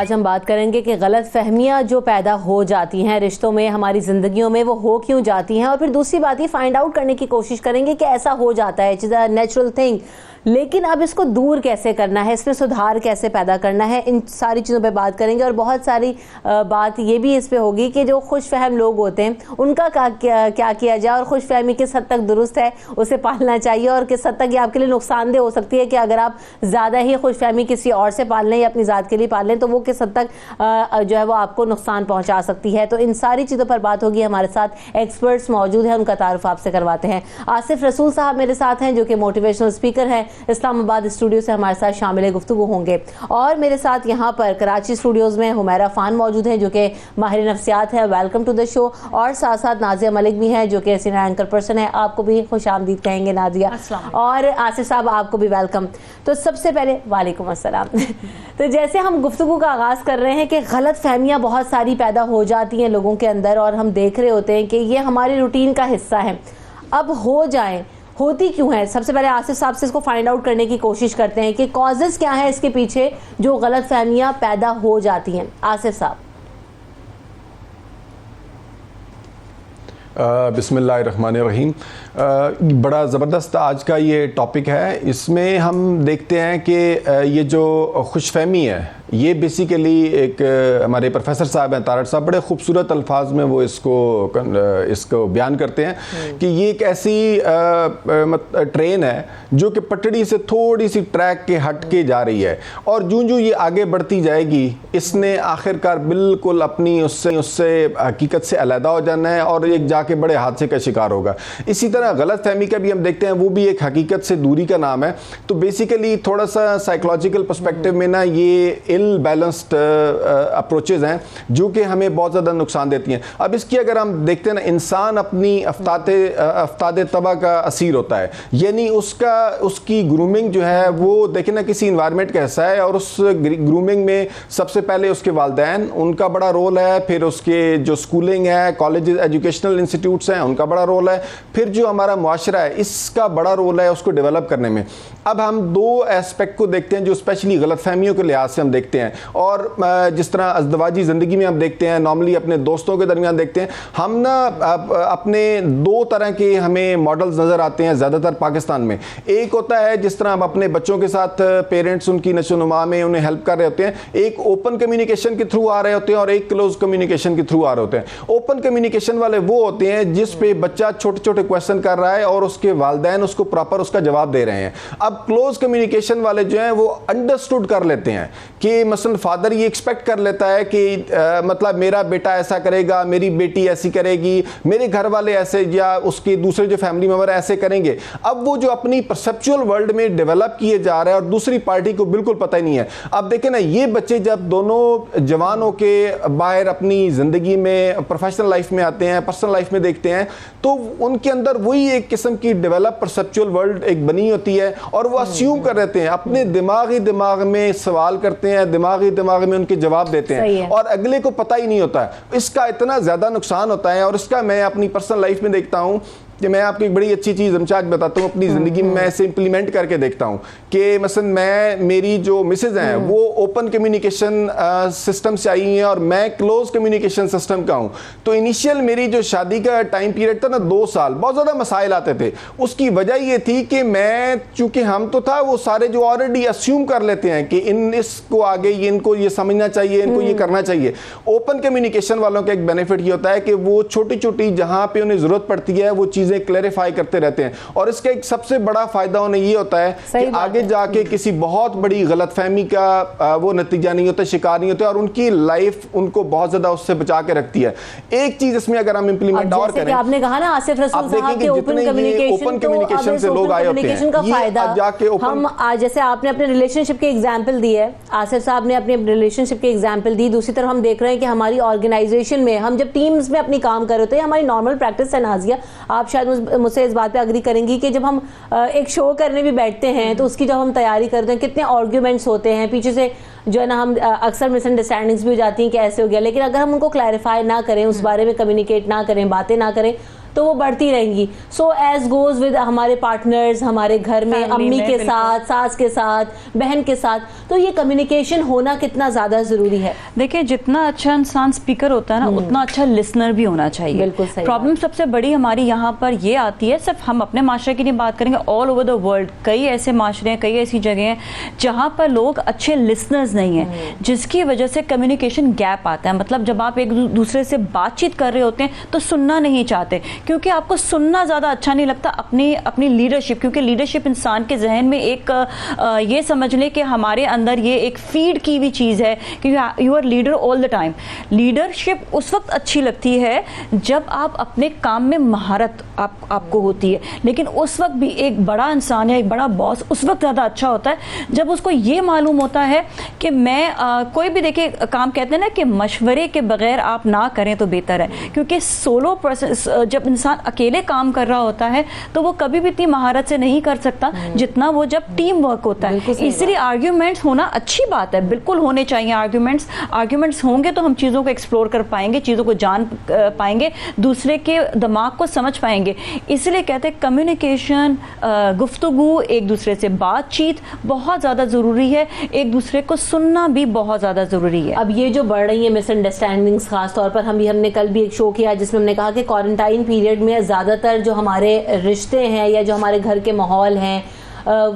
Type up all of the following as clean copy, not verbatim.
आज हम बात करेंगे कि गलत फहमियाँ जो पैदा हो जाती हैं रिश्तों में, हमारी ज़िंदगियों में, वो हो क्यों जाती हैं। और फिर दूसरी बात ये फाइंड आउट करने की कोशिश करेंगे कि ऐसा हो जाता है, इट्स अ नेचुरल थिंग, लेकिन अब इसको दूर कैसे करना है, इसमें सुधार कैसे पैदा करना है, इन सारी चीज़ों पे बात करेंगे। और बहुत सारी बात ये भी इस पे होगी कि जो खुश फहम लोग होते हैं उनका क्या किया जाए, और खुश फहमी किस हद तक दुरुस्त है, उसे पालना चाहिए, और किस हद तक ये आपके लिए नुकसानदेह हो सकती है कि अगर आप ज़्यादा ही खुश फहमी किसी और से पाल लें या अपनी ज़ात के लिए पाल लें तो वो किस हद तक जो है वो आपको नुकसान पहुँचा सकती है। तो इन सारी चीज़ों पर बात होगी। हमारे साथ एक्सपर्ट्स मौजूद हैं, उनका तारुफ आपसे करवाते हैं। आसिफ रसूल साहब मेरे साथ हैं जो कि मोटिवेशनल स्पीकर हैं, इस्लामाबाद स्टूडियो से हमारे साथ शामिल गुफ्तगू होंगे। और मेरे साथ यहाँ पर कराची स्टूडियोज़ में हुमैरा फ़ान मौजूद हैं जो कि माहिर नफ्सियात है, वेलकम टू द शो। और साथ साथ नाजिया मलिक भी हैं जो कि सीनियर एंकर पर्सन है, आपको भी खुश आमदीद कहेंगे नाजिया। और आसिफ साहब आपको भी वेलकम। तो सबसे पहले वालेकुम अस्सलाम। तो जैसे हम गुफ्तगू का आगाज़ कर रहे हैं कि गलत फहमियाँ बहुत सारी पैदा हो जाती हैं लोगों के अंदर, और हम देख रहे होते हैं कि ये हमारी रूटीन का हिस्सा है। अब हो जाए, होती क्यों है? सबसे पहले आसिफ साहब से इसको फाइंड आउट करने की कोशिश करते हैं कि कॉजेज़ क्या है इसके पीछे जो गलत फहमियाँ पैदा हो जाती हैं। आसिफ साहब। बिस्मिल्लाहिर्रहमानिर्रहीम। बड़ा ज़बरदस्त आज का ये टॉपिक है। इसमें हम देखते हैं कि ये जो खुशफहमी है ये बेसिकली एक हमारे प्रोफेसर साहब हैं तारड़ साहब, बड़े खूबसूरत अल्फाज में वो इसको बयान करते हैं कि ये एक ऐसी ट्रेन है जो कि पटड़ी से थोड़ी सी ट्रैक के हट के जा रही है, और जूं ये आगे बढ़ती जाएगी इसने आखिरकार बिल्कुल अपनी उससे हकीकत से अलहदा हो जाना है और एक जाके बड़े हादसे का शिकार होगा। इसी तरह गलत फहमी का भी हम देखते हैं, वो भी एक हकीकत से दूरी का नाम है। तो बेसिकली थोड़ा सा साइकोलॉजिकल पर्सपेक्टिव में ना ये बैलेंस्ड अप्रोचेज हैं जो कि हमें बहुत ज़्यादा नुकसान देती हैं। अब इसकी अगर हम देखते हैं ना, इंसान अपनी अफ्ताद तबा का असीर होता है, यानी उसकी ग्रूमिंग जो है वो देखें ना किसी इन्वायरमेंट का हिस्सा है, और उस ग्रूमिंग में सबसे पहले उसके वालिदैन, उनका बड़ा रोल है, फिर उसके जो स्कूलिंग है, कॉलेज एजुकेशनल इंस्टीट्यूट्स हैं, उनका बड़ा रोल है, फिर जो हमारा मुआशरा है इसका बड़ा रोल है उसको डेवलप करने में। अब हम दो एस्पेक्ट को देखते हैं जो स्पेशली गलत फहमियों के लिहाज से हम देखते हैं, और जिस तरह अज़दवाजी ज़िंदगी में हम देखते हैं, नॉर्मली अपने दोस्तों के दरमियान देखते हैं हम ना, अपने दो तरह के हमें मॉडल्स नज़र आते हैं ज़्यादातर पाकिस्तान में। एक होता है जिस तरह हम अपने बच्चों के साथ पेरेंट्स उनकी नशोनुमा में उन्हें हेल्प कर रहे होते हैं, एक ओपन कम्युनिकेशन के थ्रू आ रहे होते हैं और एक क्लोज कम्युनिकेशन के थ्रू आ रहे होते हैं। ओपन कम्युनिकेशन वाले वो होते हैं जिस पे बच्चा छोटे छोटे क्वेश्चन कर रहा है और उसके वालिदैन उसको प्रॉपर उसका जवाब दे रहे हैं। अब क्लोज कम्युनिकेशन वाले जो हैं वो अंडरस्टूड कर लेते हैं कि मसलन फादर ये एक्सपेक्ट कर लेता है कि मतलब मेरा बेटा ऐसा करेगा, मेरी बेटी ऐसी करेगी, मेरे घर वाले ऐसे या उसके दूसरे जो फैमिली मेंबर ऐसे करेंगे। अब वो जो अपनी परसेप्चुअल वर्ल्ड में डेवलप किए जा रहे हैं और दूसरी पार्टी को बिल्कुल पता ही नहीं है। अब देखें ना, ये बच्चे जब दोनों जवान होके बाहर अपनी ज़िंदगी में प्रोफेशनल लाइफ में आते हैं, पर्सनल लाइफ में देखते हैं, तो उनके अंदर वही एक किस्म की डेवलप परसेप्चुअल वर्ल्ड एक बनी होती है, और वो अस्यूम कर रहते हैं, अपने दिमाग में सवाल करते हैं, दिमाग में उनके जवाब देते हैं, और अगले को पता ही नहीं होता है। इसका इतना ज़्यादा नुकसान होता है, और इसका मैं अपनी पर्सनल लाइफ में देखता हूँ कि मैं आपको एक बड़ी अच्छी चीज़ हमशाद बताता हूँ, अपनी ज़िंदगी में मैं इसे इंप्लीमेंट करके देखता हूँ कि मसलन मेरी जो मिसेज हैं वो ओपन कम्युनिकेशन सिस्टम से आई हैं और मैं क्लोज कम्युनिकेशन सिस्टम का हूँ। तो इनिशियल मेरी जो शादी का टाइम पीरियड था ना, 2 साल, बहुत ज़्यादा मसाइल आते थे। उसकी वजह ये थी कि मैं, चूँकि हम तो था वो सारे जो ऑलरेडी अस्यूम कर लेते हैं कि इसको आगे इनको ये समझना चाहिए, इनको ये करना चाहिए। ओपन कम्युनिकेशन वालों का एक बेनिफिट ये होता है कि वो छोटी छोटी जहाँ पे उन्हें ज़रूरत पड़ती है वो चीज़ें क्लैरिफाई करते रहते हैं, और इसका एक सबसे बड़ा फायदा उन्हें ये होता है कि आगे जाके किसी बहुत बड़ी गलतफहमी का वो नतीजा नहीं होता, शिकार नहीं होता, और उनकी लाइफ उनको बहुत ज्यादा उससे बचा के रखती है। एक चीज इसमें अगर हम इंप्लीमेंट और करें, आपने कहा ना आसिफ रसूल साहब के ओपन कम्युनिकेशन से लोग आए होते हैं, का फायदा हम आज, जैसे आपने अपने रिलेशनशिप के एग्जांपल दी है, आसिफ साहब ने अपने रिलेशनशिप के एग्जांपल दी, दूसरी तरफ हम देख रहे हैं कि हमारी ऑर्गेनाइजेशन में हम जब टीम्स में अपनी काम कर रहे होते हैं, हमारी नॉर्मल प्रैक्टिस है नाजिया, आप शायद मुझसे इस बात पे अग्री करेंगी कि जब हम एक शो करने भी बैठते हैं तो उसकी जब हम तैयारी करते हैं कितने आर्ग्यूमेंट्स होते हैं पीछे से, जो है ना, हम अक्सर मिसअंडरस्टैंडिंग्स भी हो जाती हैं कि ऐसे हो गया, लेकिन अगर हम उनको क्लैरिफाई ना करें, उस बारे में कम्युनिकेट ना करें, बातें ना करें, तो वो बढ़ती रहेंगी। सो एज गोज विद हमारे पार्टनर्स, हमारे घर में अम्मी के साथ, सास के साथ, बहन के साथ, तो ये कम्युनिकेशन होना कितना ज्यादा जरूरी है? देखिए, जितना अच्छा इंसान स्पीकर होता है ना, उतना अच्छा लिसनर भी होना चाहिए। बिल्कुल सही। प्रॉब्लम सबसे बड़ी हमारी यहाँ पर ये आती है, सिर्फ हम अपने माशरे की नहीं बात करेंगे, ऑल ओवर द वर्ल्ड कई ऐसे माशरे हैं, कई ऐसी जगह हैं जहाँ पर लोग अच्छे लिसनर्स नहीं हैं, जिसकी वजह से कम्युनिकेशन गैप आता है। मतलब जब आप एक दूसरे से बातचीत कर रहे होते हैं तो सुनना नहीं चाहते, क्योंकि आपको सुनना ज़्यादा अच्छा नहीं लगता अपनी लीडरशिप, क्योंकि लीडरशिप इंसान के जहन में एक ये समझ लें कि हमारे अंदर ये एक फीड की हुई चीज़ है कि you are leader all the time. Leadership उस वक्त अच्छी लगती है जब आप अपने काम में महारत आपको होती है, लेकिन उस वक्त भी एक बड़ा इंसान या एक बड़ा बॉस उस वक्त ज़्यादा अच्छा होता है जब उसको ये मालूम होता है कि मैं कोई भी देखिए काम कहते हैं ना कि मशवरे के बगैर आप ना करें तो बेहतर है, क्योंकि सोलो पर्सन जब इंसान अकेले काम कर रहा होता है तो वो कभी भी इतनी महारत से नहीं कर सकता जितना वो जब टीम वर्क होता है। इसलिए आर्ग्यूमेंट्स होना अच्छी बात है, बिल्कुल होने चाहिए आर्ग्यूमेंट्स होंगे तो हम चीज़ों को एक्सप्लोर कर पाएंगे, चीज़ों को जान पाएंगे, दूसरे के दिमाग को समझ पाएंगे। इसलिए कहते हैं कम्युनिकेशन, गुफ्तगू, एक दूसरे से बातचीत बहुत ज़्यादा ज़रूरी है, एक दूसरे को सुनना भी बहुत ज़्यादा ज़रूरी है। अब ये जो बढ़ रही है मिसअंडरस्टैंडिंग्स, खास तौर पर हमने कल भी एक शो किया जिसमें हमने कहा कि क्वारंटाइन पीरियड में ज़्यादातर जो हमारे रिश्ते हैं या जो हमारे घर के माहौल हैं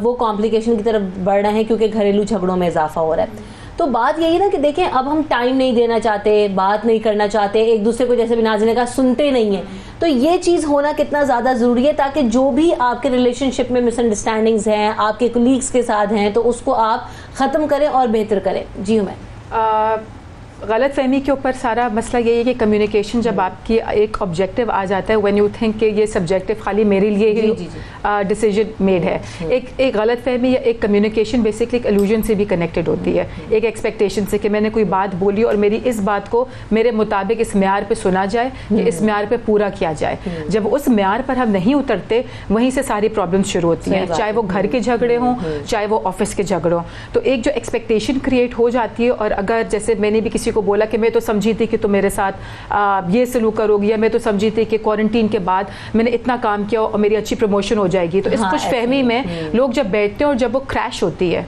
वो कॉम्प्लिकेशन की तरफ बढ़ रहे हैं, क्योंकि घरेलू झगड़ों में इजाफा हो रहा है। तो बात यही ना कि देखें, अब हम टाइम नहीं देना चाहते, बात नहीं करना चाहते, एक दूसरे को जैसे भी नाज़रीन ने कहा सुनते नहीं हैं, तो ये चीज़ होना कितना ज़्यादा ज़रूरी है ताकि जो भी आपके रिलेशनशिप में मिसअंडरस्टैंडिंग्स हैं, आपके कोलीग्स के साथ हैं, तो उसको आप ख़त्म करें और बेहतर करें। जी हुमैन। गलत फहमी के ऊपर सारा मसला यही है कि कम्युनिकेशन जब आपकी एक ऑब्जेक्टिव आ जाता है, व्हेन यू थिंक कि ये सब्जेक्टिव खाली मेरे लिए ही डिसीजन मेड है। एक गलत फहमी या एक कम्युनिकेशन बेसिकली एक इल्यूजन से भी कनेक्टेड होती है, एक एक्सपेक्टेशन से कि मैंने कोई बात बोली और मेरी इस बात को मेरे मुताबिक इस म्यार पे सुना जाए कि इस म्यार पे पूरा किया जाए। जब उस म्यार पर हम नहीं उतरते, वहीं से सारी प्रॉब्लम्स शुरू होती हैं, चाहे वो घर के झगड़े हों, चाहे वो ऑफिस के झगड़े हों। तो एक जो एक्सपेक्टेशन क्रिएट हो जाती है, और अगर जैसे मैंने भी को बोला कि मैं तो समझी थी कि तुम मेरे साथ ये सलूक करोगी, या मैं तो समझी थी कि क्वारंटीन के बाद मैंने इतना काम किया और मेरी अच्छी प्रमोशन हो जाएगी। तो इस खुश फहमी में लोग जब बैठते हैं और जब वो क्रैश होती है,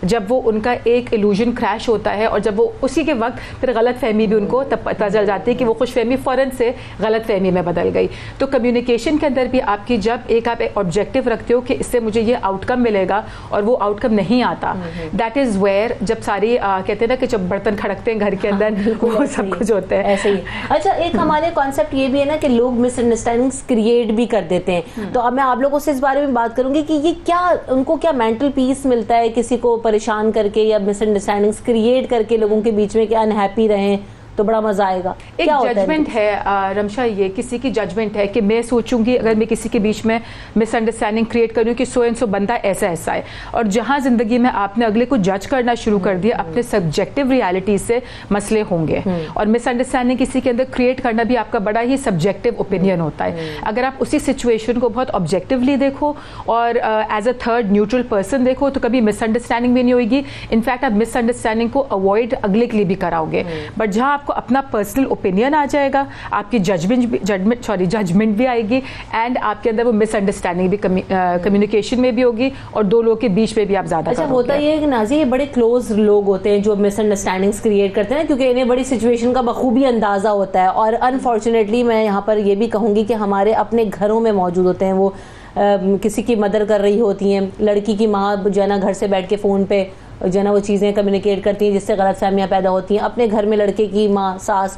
जब वो उनका एक इल्यूजन क्रैश होता है, और जब वो उसी के वक्त फिर गलत फहमी भी उनको तब पता चल जाती है कि वो खुश फहमी फ़ौरन से गलत फहमी में बदल गई। तो कम्युनिकेशन के अंदर भी आपकी जब आप एक ऑब्जेक्टिव रखते हो कि इससे मुझे ये आउटकम मिलेगा और वो आउटकम नहीं आता, दैट इज़ वेयर जब सारी कहते हैं ना कि जब बर्तन खड़कते हैं घर के अंदर, वो सब कुछ होता है ऐसे ही। अच्छा, एक हमारे कॉन्सेप्ट ये भी है ना कि लोग मिसअंडरस्टैंडिंग्स क्रिएट भी कर देते हैं, तो अब मैं आप लोगों से इस बारे में बात करूंगी कि ये क्या उनको क्या मेंटल पीस मिलता है किसी को परेशान करके या मिसअंडरस्टैंडिंग्स क्रिएट करके लोगों के बीच में, कि अनहैप्पी रहें तो बड़ा मजा आएगा। एक जजमेंट है रमशा, ये किसी की जजमेंट है कि मैं सोचूंगी अगर मैं किसी के बीच में मिसअंडरस्टैंडिंग क्रिएट करूँ कि सो एंड सो बंदा ऐसा ऐसा है, और जहां जिंदगी में आपने अगले को जज करना शुरू कर दिया, अपने सब्जेक्टिव रियलिटी से मसले होंगे। और मिसअंडरस्टैंडिंग किसी के अंदर क्रिएट करना भी आपका बड़ा ही सब्जेक्टिव ओपिनियन होता है। अगर आप उसी सिचुएशन को बहुत ऑब्जेक्टिवली देखो और as a third neutral person देखो, तो कभी मिसअंडरस्टैंडिंग भी नहीं होगी। इनफैक्ट आप मिसअंडरस्टैंडिंग को अवॉइड अगले के लिए भी कराओगे। बट जहां आपको अपना पर्सनल ओपिनियन आ जाएगा, आपकी जजमेंट भी आएगी, एंड आपके अंदर वो मिसअंडरस्टैंडिंग भी कम्युनिकेशन में भी होगी, और दो लोगों के बीच में भी आप ज्यादा अच्छा होता ये है कि नाज़ी ये बड़े क्लोज लोग होते हैं जो मिसअंडरस्टैंडिंग्स क्रिएट करते हैं, क्योंकि इन्हें बड़ी सिचुएशन का बखूबी अंदाजा होता है। और अनफॉर्चुनेटली मैं यहाँ पर ये भी कहूँगी कि हमारे अपने घरों में मौजूद होते हैं, वो किसी की मदद कर रही होती हैं, लड़की की माँ जो है ना घर से बैठ के फ़ोन पे जो है ना वो चीज़ें कम्युनिकेट करती हैं जिससे गलतफहमियां पैदा होती हैं। अपने घर में लड़के की माँ, सास,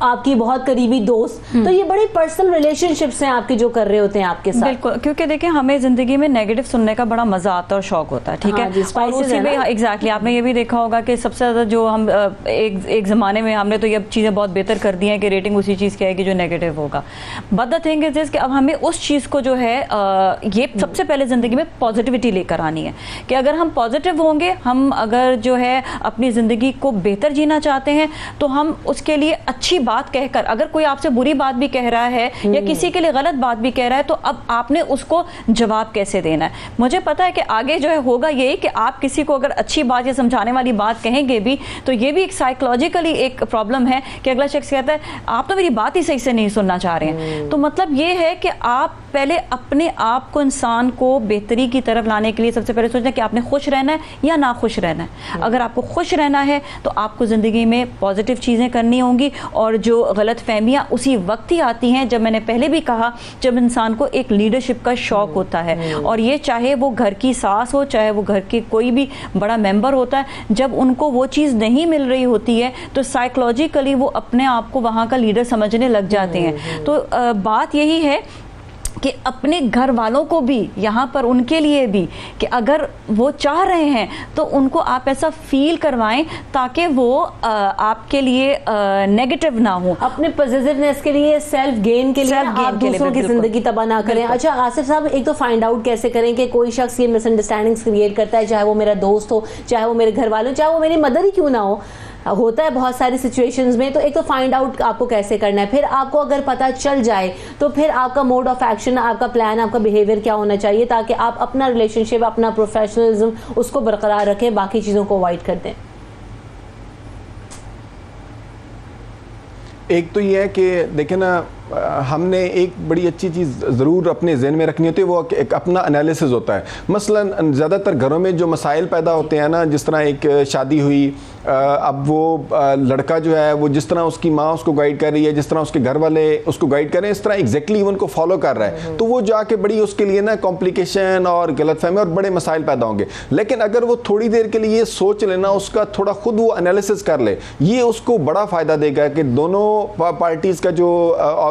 आपकी बहुत करीबी दोस्त, तो ये बड़ी पर्सनल रिलेशनशिप्स हैं आपके जो कर रहे होते हैं आपके साथ। बिल्कुल, क्योंकि देखिए हमें जिंदगी में नेगेटिव सुनने का बड़ा मजा आता है और शौक होता है, ठीक है। और उसी में एग्जैक्टली आपने ये भी देखा होगा कि सबसे ज्यादा जो हम एक जमाने में हमने तो ये चीजें बहुत बेहतर कर दी हैं कि रेटिंग उसी चीज की आएगी जो नेगेटिव होगा। बट द थिंग इज कि अब हमें उस चीज को जो है ये सबसे पहले जिंदगी में पॉजिटिविटी लेकर आनी है, कि अगर हम पॉजिटिव होंगे, हम अगर जो है अपनी जिंदगी को बेहतर जीना चाहते हैं, तो हम उसके लिए अच्छी अच्छी बात कहकर, अगर कोई आपसे बुरी बात भी कह रहा है या किसी के लिए गलत बात भी कह रहा है, तो अब आपने उसको जवाब कैसे देना है। मुझे पता है कि आगे जो है होगा यही कि आप किसी को अगर अच्छी बात या समझाने वाली बात कहेंगे भी तो ये भी एक साइकोलॉजिकली एक प्रॉब्लम है कि अगला शख्स कहता है आप तो मेरी बात ही सही से नहीं सुनना चाह रहे हैं। तो मतलब ये है कि आप पहले अपने आप को, इंसान को बेहतरी की तरफ लाने के लिए सबसे पहले सोचना कि आपने खुश रहना है या ना खुश रहना है। अगर आपको खुश रहना है तो आपको ज़िंदगी में पॉजिटिव चीज़ें करनी होंगी, और जो गलत फहमियाँ उसी वक्त ही आती हैं जब मैंने पहले भी कहा, जब इंसान को एक लीडरशिप का शौक होता है, और ये चाहे वो घर की सास हो, चाहे वो घर के कोई भी बड़ा मेंबर होता है, जब उनको वो चीज़ नहीं मिल रही होती है तो साइकोलॉजिकली वो अपने आप को वहाँ का लीडर समझने लग जाते हैं। तो बात यही है कि अपने घर वालों को भी, यहाँ पर उनके लिए भी, कि अगर वो चाह रहे हैं तो उनको आप ऐसा फील करवाएं ताकि वो आपके लिए नेगेटिव ना हो, अपने पॉजिटिवनेस के लिए, सेल्फ गेन के लिए आप दूसरों की जिंदगी तबाह ना करें। अच्छा आसिफ साहब, एक तो फाइंड आउट कैसे करें कि कोई शख्स ये मिसअंडरस्टैंडिंग्स क्रिएट करता है, चाहे वो मेरा दोस्त हो, चाहे वो मेरे घर वाले हो, चाहे वो मेरी मदर ही क्यों ना हो, होता है बहुत सारी सिचुएशंस में। तो एक तो फाइंड आउट आपको कैसे करना है, फिर आपको अगर पता चल जाए तो फिर आपका मोड ऑफ एक्शन, आपका प्लान, आपका बिहेवियर क्या होना चाहिए ताकि आप अपना रिलेशनशिप, अपना प्रोफेशनलिज्म उसको बरकरार रखें, बाकी चीज़ों को अवॉइड कर दें। एक तो ये है कि देखें ना, हमने एक बड़ी अच्छी चीज़ ज़रूर अपने जहन में रखनी होती है, वो एक अपना एनालिसिस होता है। मसलन ज़्यादातर घरों में जो मसाइल पैदा होते हैं ना, जिस तरह एक शादी हुई, अब वो लड़का जो है वो जिस तरह उसकी माँ उसको गाइड कर रही है, जिस तरह उसके घर वाले उसको गाइड कर रहे हैं, इस तरह एग्जैक्टली उनको फॉलो कर रहा है, तो वो जाके बड़ी उसके लिए ना कॉम्प्लिकेशन और गलतफहमी और बड़े मसाइल पैदा होंगे। लेकिन अगर वो थोड़ी देर के लिए सोच लेना, उसका थोड़ा खुद वो एनालिसिस कर ले, ये उसको बड़ा फ़ायदा देगा कि दोनों पार्टीज़ का जो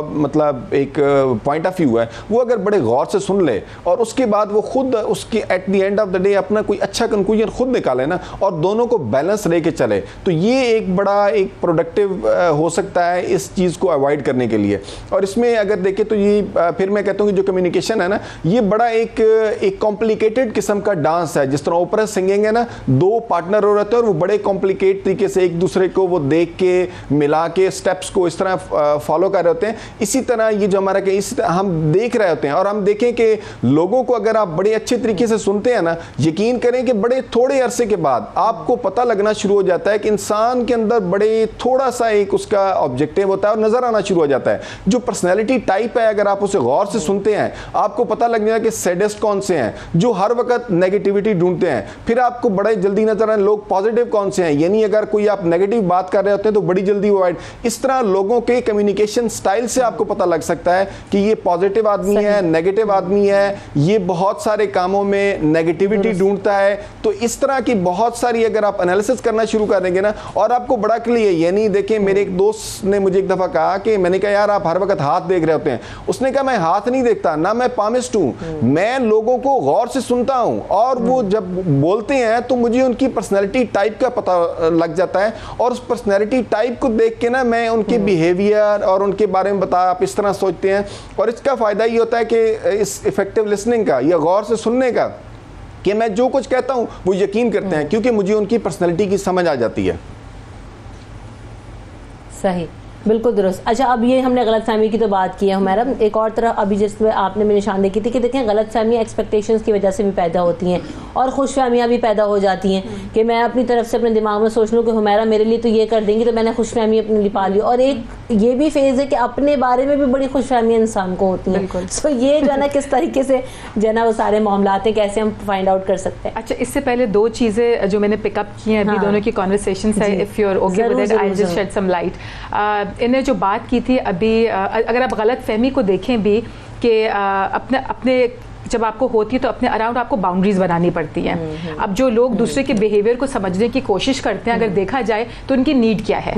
मतलब एक पॉइंट ऑफ व्यू है वो अगर बड़े गौर से सुन ले और उसके बाद वो खुद उसके at the end of the day अपना कोई अच्छा कंक्लूजन खुद निकाले ना, और दोनों को बैलेंस लेके चले, तो ये एक बड़ा एक प्रोडक्टिव हो सकता है इस चीज़ को अवॉइड करने के लिए। और इसमें अगर देखें तो ये फिर मैं कहता हूँ कि जो कम्युनिकेशन है ना, ये बड़ा एक कॉम्प्लिकेटेड किस्म का डांस है। जिस तरह ओपरा सिंगिंग है ना, दो पार्टनर हो रहते हैं और वो बड़े कॉम्प्लिकेट तरीके से एक दूसरे को वो देख के मिला के स्टेप्स को इस तरह फॉलो कर रहे होते हैं। इसी तरह ये जो हमारा हम देख रहे होते हैं, और हम देखें कि लोगों को अगर आप बड़े अच्छे तरीके से सुनते हैं ना, यकीन करें कि बड़े थोड़े अरसे के बाद आपको पता लगना शुरू हो जाता है कि इंसान के अंदर बड़े थोड़ा सा एक उसका ऑब्जेक्टिव होता है और नजर आना शुरू हो जाता है। जो पर्सनैलिटी टाइप है, अगर आप उसे गौर से सुनते हैं, आपको पता लग जाएगा कि सैडेस्ट कौन से हैं, जो हर वक्त नेगेटिविटी ढूंढते हैं। फिर आपको बड़े जल्दी नजर आए लोग पॉजिटिव कौन से हैं, यानी अगर कोई आप नेगेटिव बात कर रहे होते हैं तो बड़ी जल्दी अवॉइड। इस तरह लोगों के कम्युनिकेशन स्टाइल से आपको पता लग सकता है कि ये पॉजिटिव आदमी है, नेगेटिव आदमी है, ये बहुत सारे कामों में नेगेटिविटी ढूंढता है। तो इस तरह की बहुत सारी अगर आप एनालिसिस करना शुरू कर देंगे ना, और आपको बड़ा क्लियर, यानी देखें मेरे एक दोस्त ने मुझे एक दफा कहा कि मैंने कहा यार आप हर वक्त हाथ देख रहे होते हैं। उसने कहा मैं हाथ नहीं देखता ना, मैं पामिस्ट हूं, मैं लोगों को गौर से सुनता हूं, और वो जब बोलते हैं तो मुझे उनकी पर्सनैलिटी टाइप का पता लग जाता है, और उस पर्सनैलिटी टाइप को देख के ना मैं उनके बिहेवियर और उनके बारे में बता, आप इस तरह सोचते हैं। और इसका फायदा ये होता है कि इस इफेक्टिव लिसनिंग का या गौर से सुनने का, कि मैं जो कुछ कहता हूं वो यकीन करते हैं, क्योंकि मुझे उनकी पर्सनैलिटी की समझ आ जाती है। सही, बिल्कुल दुरुस्त। अच्छा, अब ये हमने गलतफहमी की तो बात की है हमारा, एक और तरह अभी जिसमें आपने मेरी निशानदेही की थी कि देखें गलतफहमी एक्सपेक्टेशंस की वजह से भी पैदा होती हैं और खुशफहमियाँ भी पैदा हो जाती हैं कि मैं अपनी तरफ से अपने दिमाग में सोच लूँ कि हमारा मेरे लिए तो ये कर देंगी तो मैंने खुशफहमी अपने लिए पा ली। और एक ये भी फेज़ है कि अपने बारे में भी बड़ी खुशफहमी इंसान को होती हैं। सो ये जो है ना किस तरीके से जो है ना वो सारे मामलात हैं, कैसे हम फाइंड आउट कर सकते हैं। अच्छा, इससे पहले दो चीज़ें जो मैंने पिकअप की हैं अभी, दोनों की कॉन्वर्सेशन है, if you are okay with it I will just shed some light. इन्हें जो बात की थी अभी, अगर आप गलत फहमी को देखें भी कि अपने जब आपको होती है तो अपने अराउंड आपको बाउंड्रीज बनानी पड़ती हैं। अब जो लोग दूसरे के बिहेवियर को समझने की कोशिश करते हैं, अगर देखा जाए तो उनकी नीड क्या है,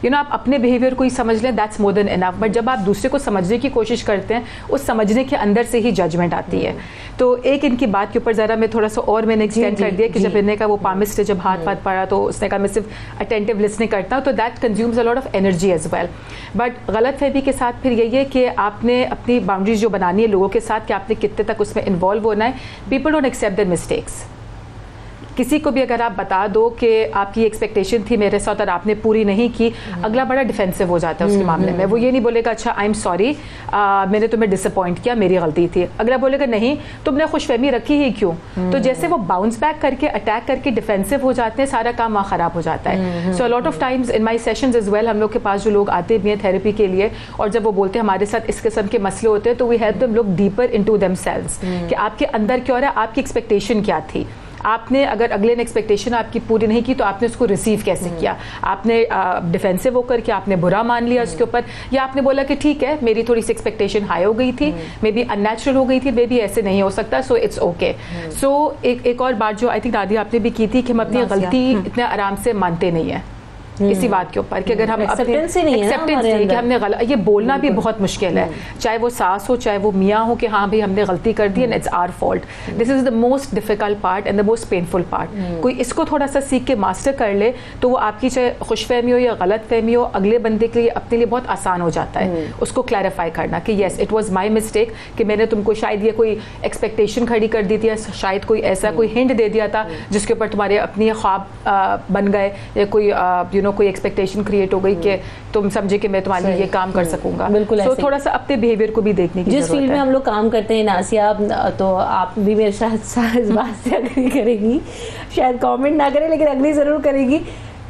यू नो, आप अपने बिहेवियर को ही समझ लें, that's more than enough. But जब आप दूसरे को समझने की कोशिश करते हैं, उस समझने के अंदर से ही जजमेंट आती है। तो एक इनकी बात के ऊपर ज़रा मैं थोड़ा सा और मैंने एक्सटेंड कर दिया कि जब इन्हें का वो पामिस्ट है, जब हाथ पड़ा तो उसने कहा मैं सिर्फ अटेंटिव लिसनिंग करता हूँ, तो that consumes a lot of energy as well. But गलत फहमी के साथ फिर यही है कि आपने अपनी बाउंड्रीज जो बनानी है लोगों के साथ, कि आपने कितने तक उसमें इन्वॉल्व होना है। People don't accept their mistakes, किसी को भी अगर आप बता दो कि आपकी एक्सपेक्टेशन थी मेरे साथ और आपने पूरी नहीं की, अगला बड़ा डिफेंसिव हो जाता है उसके मामले में। वो ये नहीं बोलेगा अच्छा आई एम सॉरी, मैंने तुम्हें डिसअपॉइंट किया, मेरी गलती थी। अगला बोलेगा नहीं, तुमने खुशफहमी रखी ही क्यों? तो जैसे वो बाउंस बैक करके अटैक करके डिफेंसिव हो जाते हैं, सारा काम वहाँ खराब हो जाता है। So lot of times in my sessions as well, हम लोग के पास जो लोग आते भी हैं थेरेपी के लिए, और जब वो बोलते हैं हमारे साथ इस किस्म के मसले होते हैं, तो we help them look deeper into themselves कि आपके अंदर क्या हो रहा है, आपकी एक्सपेक्टेशन क्या थी। आपने अगर अगले ने एक्सपेक्टेशन आपकी पूरी नहीं की तो आपने उसको रिसीव कैसे किया? आपने डिफेंसिव होकर के आपने बुरा मान लिया उसके ऊपर, या आपने बोला कि ठीक है मेरी थोड़ी सी एक्सपेक्टेशन हाई हो गई थी, मे बी अननेचुरल हो गई थी, मे बी ऐसे नहीं हो सकता, सो इट्स ओके। सो एक और बात जो आई थिंक नादिया आपने भी की थी कि हम अपनी गलती इतने आराम से मानते नहीं है इसी बात के ऊपर कि अगर हम एक्सेप्टेंस ही नहीं है कि हमने ये बोलना भी बहुत मुश्किल है, चाहे वो सास हो चाहे वो मियाँ हो, कि हाँ भाई हमने गलती कर दी and it's our fault. This is the most difficult part and the most painful part. कोई इसको थोड़ा सा सीख के मास्टर कर ले तो वो आपकी चाहे खुशफहमी हो या गलत फहमी हो, अगले बंदे के लिए अपने लिए बहुत आसान हो जाता है उसको क्लैरिफाई करना कि yes it was my mistake, कि मैंने तुमको शायद ये कोई एक्सपेक्टेशन खड़ी कर दी थी, शायद कोई ऐसा कोई हिंट दे दिया था जिसके ऊपर तुम्हारे अपनी ख्वाब बन गए, या कोई कोई एक्सपेक्टेशन क्रिएट हो गई कि तुम समझे कि मैं तुम्हारे लिए ये काम कर सकूंगा। बिल्कुल तो थोड़ा सा अपने बिहेवियर को भी देखने की जिस फील्ड में हम लोग काम करते हैं नासिया, तो आप भी मेरे साथ इस बात से एग्री करेंगी, शायद कमेंट ना करें लेकिन एग्री जरूर करेंगी।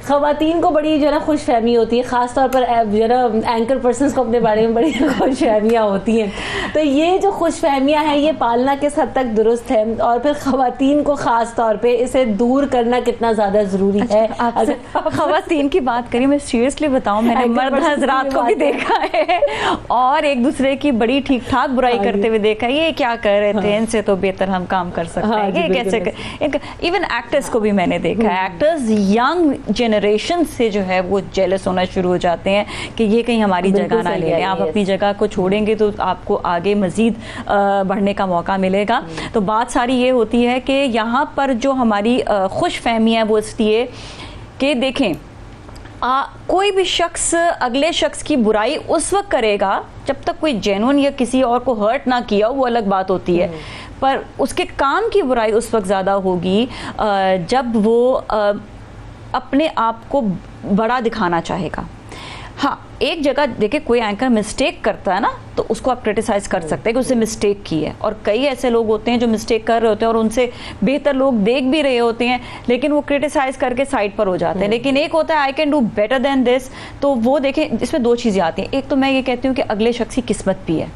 ख़वातीन को बड़ी जो है ना खुशफहमी होती है, ख़ासतौर पर जो है ना एंकर पर्सन्स को अपने बारे में बड़ी खुशफहमियाँ होती हैं। तो ये जो खुशफहमियाँ हैं ये पालना किस हद तक दुरुस्त है, और फिर ख़वातीन को ख़ास तौर पे इसे दूर करना कितना ज़्यादा ज़रूरी है? अगर ख़वातीन की बात करें, मैं सीरियसली बताऊँ, मैंने मर्द हजरात को भी देखा है और एक दूसरे की बड़ी ठीक ठाक बुराई करते हुए देखा है, ये क्या कर रहे थे, इनसे तो बेहतर हम काम कर सकते हैं, ये कैसे। इवन एक्टर्स को भी मैंने देखा है, एक्टर्स यंग जनरेशन से जो है वो जेलस होना शुरू हो जाते हैं कि ये कहीं हमारी जगह ना ले लें, आप अपनी जगह को छोड़ेंगे तो आपको आगे मजीद बढ़ने का मौका मिलेगा। तो बात सारी ये होती है कि यहाँ पर जो हमारी खुश फहमी है वो इसलिए कि देखें कोई भी शख्स अगले शख्स की बुराई उस वक्त करेगा जब तक कोई जेन्युइन या किसी और को हर्ट ना किया, वो अलग बात होती है, पर उसके काम की बुराई उस वक्त ज़्यादा होगी जब वो अपने आप को बड़ा दिखाना चाहेगा। हाँ, एक जगह देखिए कोई एंकर मिस्टेक करता है ना तो उसको आप क्रिटिसाइज कर सकते हैं कि उसने मिस्टेक की है, और कई ऐसे लोग होते हैं जो मिस्टेक कर रहे होते हैं और उनसे बेहतर लोग देख भी रहे होते हैं लेकिन वो क्रिटिसाइज करके साइड पर हो जाते हैं। लेकिन एक होता है I can do better than this, तो वो देखें इसमें दो चीज़ें आती हैं। एक तो मैं ये कहती हूँ कि अगले शख्स की किस्मत भी है,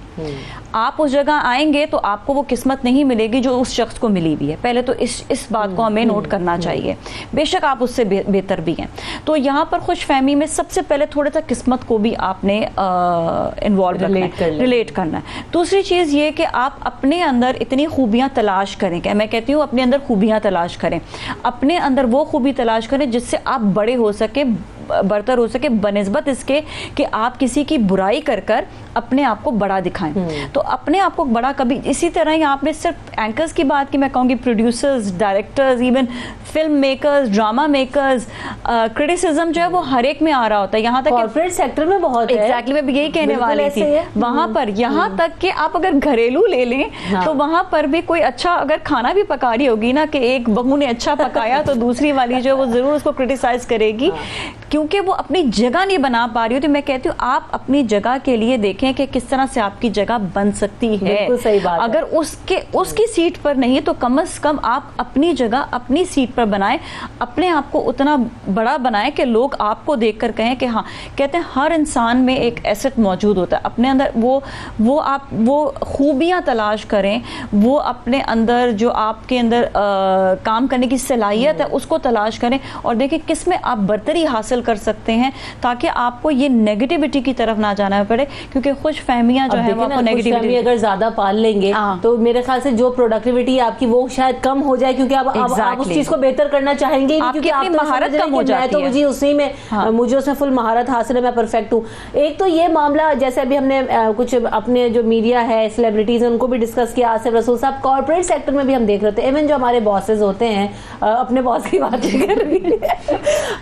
आप उस जगह आएंगे तो आपको वो किस्मत नहीं मिलेगी जो उस शख्स को मिली भी है। पहले तो इस बात को हमें नोट करना चाहिए, बेशक आप उससे बेहतर भी हैं। तो यहाँ पर खुशफहमी में सबसे पहले थोड़ा सा किस्मत को भी आपने इन्वॉल्व रिलेट करना है। दूसरी चीज़ ये कि आप अपने अंदर इतनी खूबियाँ तलाश करें, क्या मैं कहती हूँ अपने अंदर खूबियाँ तलाश करें, अपने अंदर वो खूबी तलाश करें जिससे आप बड़े हो सके, बरतर हो सके, बनिस्बत इसके कि आप किसी की बुराई कर कर अपने आप को बड़ा दिखाएं। तो अपने आप को बड़ा कभी इसी तरह ही आपने सिर्फ एंकर्स की बात की, मैं कहूँगी producers, directors, even film makers, drama makers, criticism जो है वो हर एक में आ रहा होता है। यहाँ तक कॉर्पोरेट सेक्टर में बहुत है। एग्जैक्टली, मैं यही कहने वाली थी। वहाँ पर यहाँ तक कि आप अगर घरेलू ले लें तो वहाँ पर भी कोई अच्छा अगर खाना भी पका रही होगी ना कि एक बहू ने अच्छा पकाया तो दूसरी वाली जो है वो जरूर उसको क्रिटिसाइज करेगी क्योंकि वो अपनी जगह नहीं बना पा रही हो। तो मैं कहती हूँ आप अपनी जगह के लिए देखें कि किस तरह से आपकी जगह बन सकती है। बिल्कुल सही बात अगर उसकी सीट पर नहीं तो कम से कम आप अपनी जगह अपनी सीट पर बनाएं, अपने आप को उतना बड़ा बनाएं कि लोग आपको देखकर कहें कि हाँ, कहते हैं हर इंसान में एक एसेट मौजूद होता है अपने अंदर, वो खूबियाँ तलाश करें, वो अपने अंदर जो आपके अंदर काम करने की सलाहियत है उसको तलाश करें और देखें किस में आप बर्तरी हासिल कर सकते हैं ताकि आपको ये नेगेटिविटी की तरफ ना जाना पड़े, क्योंकि खुश फहमियां जो है वो आपको नेगेटिविटी अगर ज्यादा पाल लेंगे तो मेरे ख्याल से जो प्रोडक्टिविटी आपकी वो शायद कम हो जाए, क्योंकि आप उस चीज को बेहतर करना चाहेंगे क्योंकि आप महारत कम हो जाती है। तो जी उसी में मुझे उसमें फुल महारत हासिल है, मैं परफेक्ट हूँ। एक तो ये मामला जैसे अभी हमने कुछ अपने जो मीडिया है, सेलिब्रिटीज है, उनको भी डिस्कस किया, आसिफ रसूल साहब, कॉर्पोरेट सेक्टर में भी हम देख रहे थे, इवन जो हमारे बॉसेज होते हैं, अपने बॉस की बात नहीं कर रही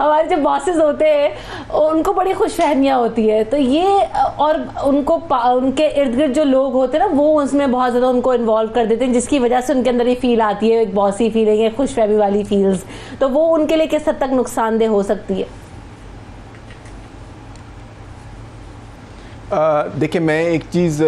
हमारे जो बॉसेज होते हैं उनको बड़ी खुशफहमियाँ होती है, तो ये और उनको उनके इर्द गिर्द जो लोग होते हैं ना वो उसमें बहुत ज़्यादा उनको इन्वॉल्व कर देते हैं, जिसकी वजह से उनके अंदर ये फील आती है, एक बॉसी फीलिंग है, खुशफहमी वाली फील्स, तो वो उनके लिए किस हद तक नुकसानदेह हो सकती है? देखिए, मैं एक चीज़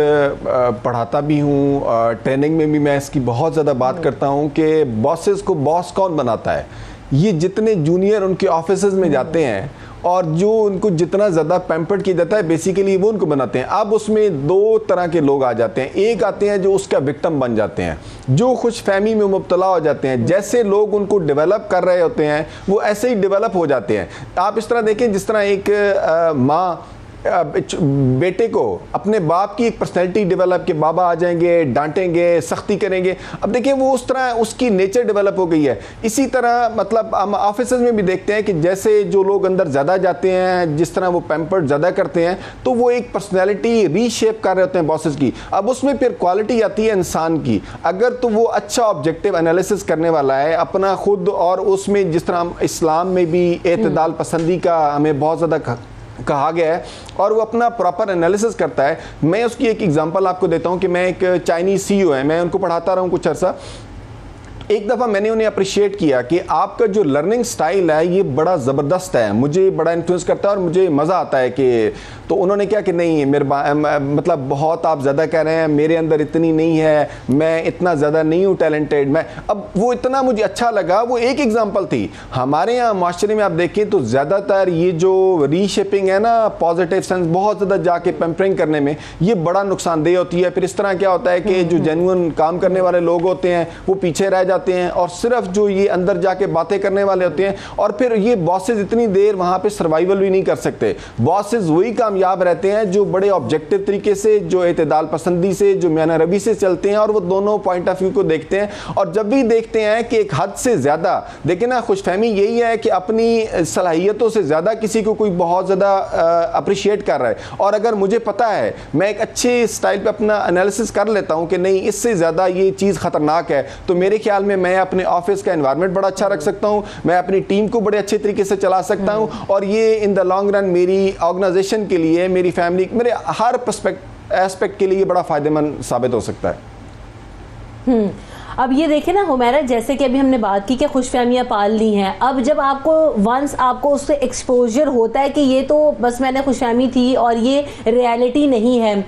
पढ़ाता भी हूँ, ट्रेनिंग में भी मैं इसकी बहुत ज़्यादा बात करता हूँ कि बॉसेस को बॉस कौन बनाता है? ये जितने जूनियर उनके ऑफिसेज में जाते हैं और जो उनको जितना ज़्यादा पैम्पर्ड किया जाता है बेसिकली वो उनको बनाते हैं। अब उसमें दो तरह के लोग आ जाते हैं, एक आते हैं जो उसका विक्टिम बन जाते हैं, जो खुशफहमी में मुब्तला हो जाते हैं, जैसे लोग उनको डेवलप कर रहे होते हैं वो ऐसे ही डेवलप हो जाते हैं। आप इस तरह देखें जिस तरह एक माँ बेटे को अपने बाप की एक पर्सनैलिटी डेवलप के बाबा आ जाएंगे, डांटेंगे, सख्ती करेंगे, अब देखिए वो उस तरह उसकी नेचर डेवलप हो गई है। इसी तरह मतलब हम ऑफिसेज में भी देखते हैं कि जैसे जो लोग अंदर ज़्यादा जाते हैं, जिस तरह वो पैम्पर्ड ज़्यादा करते हैं, तो वो एक पर्सनैलिटी रीशेप कर रहे होते हैं बॉसेस की। अब उसमें फिर क्वालिटी आती है इंसान की, अगर तो वो अच्छा ऑब्जेक्टिव एनालिसिस करने वाला है अपना खुद, और उसमें जिस तरह इस्लाम में भी एतदाल पसंदी का हमें बहुत ज़्यादा कहा गया है, और वो अपना प्रॉपर एनालिसिस करता है। मैं उसकी एक एग्जांपल आपको देता हूं कि मैं एक चाइनीज़ सीईओ है, मैं उनको पढ़ाता रहा हूं कुछ अर्सा। एक दफ़ा मैंने उन्हें अप्रिशिएट किया कि आपका जो लर्निंग स्टाइल है ये बड़ा ज़बरदस्त है, मुझे बड़ा इन्फ्लुएंस करता है और मुझे मज़ा आता है कि, तो उन्होंने क्या कि नहीं मेरे मतलब बहुत आप ज़्यादा कह रहे हैं, मेरे अंदर इतनी नहीं है, मैं इतना ज़्यादा नहीं हूँ टैलेंटेड, मैं अब वो इतना मुझे अच्छा लगा। वो एक एग्जांपल थी। हमारे यहाँ माशरे में आप देखें तो ज़्यादातर ये जो रीशेपिंग है ना, पॉजिटिव सेंस बहुत ज़्यादा जाके पैम्परिंग करने में, ये बड़ा नुकसानदेह होती है। फिर इस तरह क्या होता है कि जो जेन्युइन काम करने वाले लोग होते हैं वो पीछे रह जाते हैं, और सिर्फ जो ये अंदर जाके बातें करने वाले होते हैं, और फिर ये बॉसेस इतनी देर वहाँ पे सर्वाइवल भी नहीं कर सकते। बॉसेस वही कामयाब रहते हैं जो बड़े ऑब्जेक्टिव तरीके से, जो एतदाल पसंदी से, जो मियाना रवि से चलते हैं, और वो दोनों पॉइंट ऑफ व्यू को देखते हैं। और जब भी देखते हैं कि एक हद से ज़्यादा, देखिए ना, खुशफहमी यही है कि अपनी सलाहियतों से ज़्यादा किसी को कोई बहुत ज़्यादा अप्रिशिएट कर रहा है, और अगर मुझे पता है मैं एक अच्छे स्टाइल पे अपना एनालिसिस कर लेता हूँ कि नहीं इससे ज़्यादा ये चीज़ ख़तरनाक है, तो मेरे ख्याल में मैं अपने ऑफिस का एनवायरनमेंट बड़ा अच्छा रख सकता हूँ, मैं अपनी टीम को बड़े अच्छे तरीके से चला सकता हूँ, और ये इन द लॉन्ग रन मेरी ऑर्गेनाइजेशन के लिए, मेरी फैमिली, मेरे हर एस्पेक्ट के लिए बड़ा फ़ायदेमंद साबित हो सकता है। अब ये देखें ना हुमैरा, जैसे कि अभी हमने बात की कि खुशफहमियाँ पाल ली हैं, अब जब आपको वंस आपको उससे एक्सपोजर होता है कि ये तो बस मैंने खुशफहमी थी और ये रियलिटी नहीं है,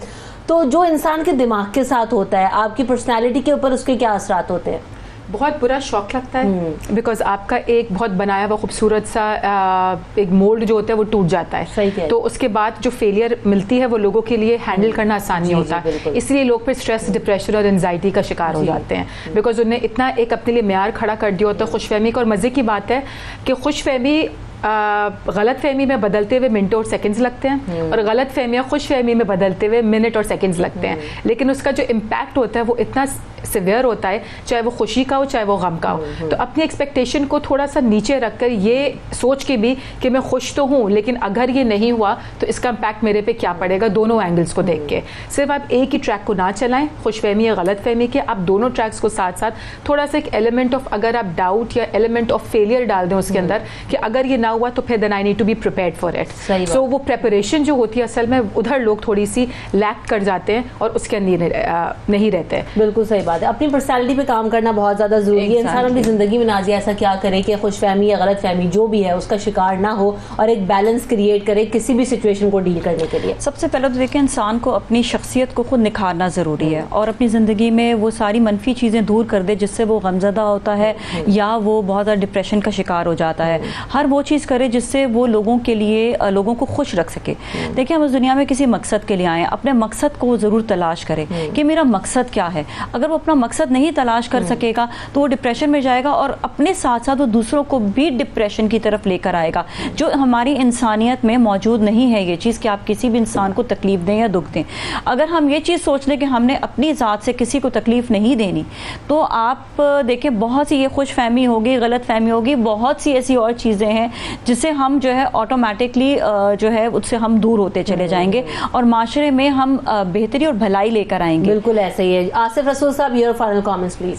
तो जो इंसान के दिमाग के साथ होता है, आपकी पर्सनैलिटी के ऊपर उसके क्या असरात होते हैं? बहुत बुरा शौक लगता है, बिकॉज आपका एक बहुत बनाया हुआ खूबसूरत सा एक मोल्ड जो होता है वो टूट जाता है। सही है। तो उसके बाद जो फेलियर मिलती है वो लोगों के लिए हैंडल करना आसान नहीं होता, इसलिए लोग फिर स्ट्रेस, डिप्रेशन और एंजाइटी का शिकार हो जाते हैं, बिकॉज उन्हें इतना एक अपने लिए म्यार खड़ा कर दिया होता है खुशफहमी का। और मज़े की बात है कि खुशफहमी गलत फहमी में बदलते हुए मिनट और सेकंड्स लगते हैं, और गलत फहमियाँ खुश फहमी में बदलते हुए मिनट और सेकंड्स लगते हैं, लेकिन उसका जो इम्पैक्ट होता है वो इतना सिवियर होता है, चाहे वो खुशी का हो चाहे वो गम का हो। तो अपनी एक्सपेक्टेशन को थोड़ा सा नीचे रखकर ये सोच के भी कि मैं खुश तो हूँ, लेकिन अगर ये नहीं हुआ तो इसका इम्पैक्ट मेरे पे क्या पड़ेगा, दोनों एंगल्स को देख के। सिर्फ आप एक ही ट्रैक को ना चलाएं, खुश फहमी या गलत फहमी के, आप दोनों ट्रैक्स को साथ साथ थोड़ा सा एक एलिमेंट ऑफ, अगर आप डाउट या एलिमेंट ऑफ फेलियर डाल दें उसके अंदर कि अगर ये ना हुआ तो फिर then I need to be prepared for it. So वो प्रिपरेशन जो होती है असल में उधर लोग थोड़ी सी लैक कर जाते हैं और उसके नहीं रहते। बिल्कुल सही बात है, अपनी पर्सनैलिटी पे काम करना बहुत ज़्यादा ज़रूरी है। इंसान अपनी ज़िंदगी में नाज़िया ऐसा क्या करे कि खुशफहमी या गलत फहमी जो भी है उसका शिकार ना हो और एक बैलेंस क्रिएट करे किसी भी सिचुएशन को डील करने के लिए। सबसे पहले तो देखिए इंसान को अपनी शख्सियत को खुद निखारना ज़रूरी है और अपनी ज़िंदगी में वो सारी मनफी चीज़ें दूर कर दे जिससे वो गमज़दा होता है या वो बहुत ज़्यादा डिप्रेशन का शिकार हो जाता है। हर वो चीज़ करे जिससे वो लोगों के लिए लोगों को खुश रख सके। देखिए हम इस दुनिया में किसी मकसद के लिए आए, अपने मकसद को वो ज़रूर तलाश करे कि मेरा मकसद क्या है। अगर वो अपना मकसद नहीं तलाश कर सकेगा तो वो डिप्रेशन में जाएगा और अपने साथ साथ वो दूसरों को भी डिप्रेशन की तरफ लेकर आएगा, जो हमारी इंसानियत में मौजूद नहीं है ये चीज़ कि आप किसी भी इंसान को तकलीफ दें या दुख दें। अगर हम ये चीज़ सोच लें कि हमने अपनी ज़ात से किसी को तकलीफ नहीं देनी तो आप देखें बहुत सी ये खुश फहमी होगी, गलत फहमी होगी, बहुत सी ऐसी और चीज़ें हैं जिससे हम जो है ऑटोमेटिकली जो है उससे हम दूर होते चले जाएंगे और माशरे में हम बेहतरी और भलाई लेकर आएंगे। बिल्कुल ऐसे ही है। आसिफ रसूल साहब, योर फाइनल कमेंट्स प्लीज।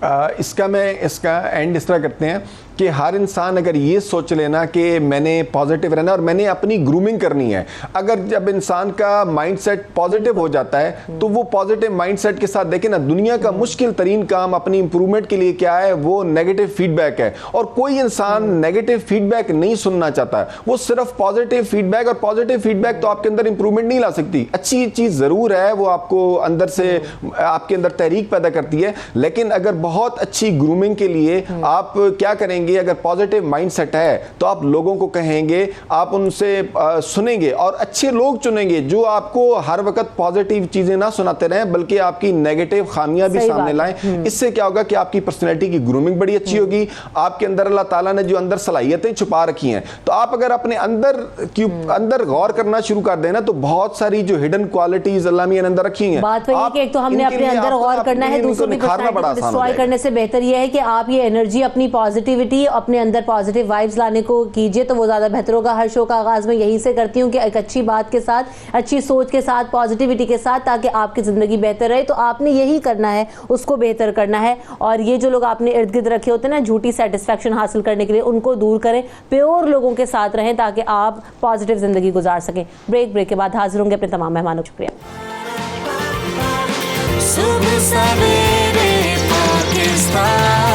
इसका एंड इस तरह करते हैं कि हर इंसान अगर ये सोच लेना कि मैंने पॉजिटिव रहना और मैंने अपनी ग्रूमिंग करनी है, अगर जब इंसान का माइंडसेट पॉजिटिव हो जाता है तो वो पॉजिटिव माइंडसेट के साथ देखें ना, दुनिया का मुश्किल तरीन काम अपनी इंप्रूवमेंट के लिए क्या है, वो नेगेटिव फीडबैक है। और कोई इंसान नेगेटिव फीडबैक नहीं सुनना चाहता है, वो सिर्फ पॉजिटिव फीडबैक, और पॉजिटिव फीडबैक तो आपके अंदर इंप्रूवमेंट नहीं ला सकती। अच्छी चीज जरूर है, वो आपको अंदर से आपके अंदर तहरीक पैदा करती है, लेकिन अगर बहुत अच्छी ग्रूमिंग के लिए आप क्या करेंगे, अगर पॉजिटिव माइंडसेट है तो आप लोगों को कहेंगे, आप उनसे सुनेंगे और अच्छे लोग चुनेंगे जो आपको हर वक्त पॉजिटिव चीजें ना सुनाते रहें बल्कि आपकी नेगेटिव खामियां भी सामने लाएं। इससे क्या होगा कि आपकी पर्सनैलिटी की ग्रूमिंग बड़ी अच्छी होगी। आपके अंदर अल्लाह ताला ने जो अंदर सलाहियतें छुपा रखी हैं, तो आप अगर अपने अंदर गौर करना शुरू कर देना तो बहुत सारी जो हिडन क्वालिटीज अल्लाह मियां ने अंदर रखी हैं। बात वही है कि एक तो हमने अपने अंदर गौर करना है, दूसरों की पर्सनैलिटी डिस्ट्रॉय करने से बेहतर यह है कि आप ये एनर्जी, अपनी पॉजिटिविटी अपने अंदर पॉजिटिव वाइब्स लाने को कीजिए, तो वो ज्यादा बेहतर होगा। हर शो का आगाज मैं यहीं से करती हूँ कि एक अच्छी बात के साथ, अच्छी सोच के साथ, पॉजिटिविटी के साथ, ताकि आपकी जिंदगी बेहतर रहे। तो आपने यही करना है, उसको बेहतर करना है। और ये जो लोग आपने इर्द गिर्द रखे होते हैं ना झूठी सेटिस्फैक्शन हासिल करने के लिए, उनको दूर करें, प्योर लोगों के साथ रहें ताकि आप पॉजिटिव जिंदगी गुजार सकें। ब्रेक के बाद हाजिर होंगे अपने तमाम मेहमानों को। शुक्रिया। सुबह सवेरे पाकिस्तान।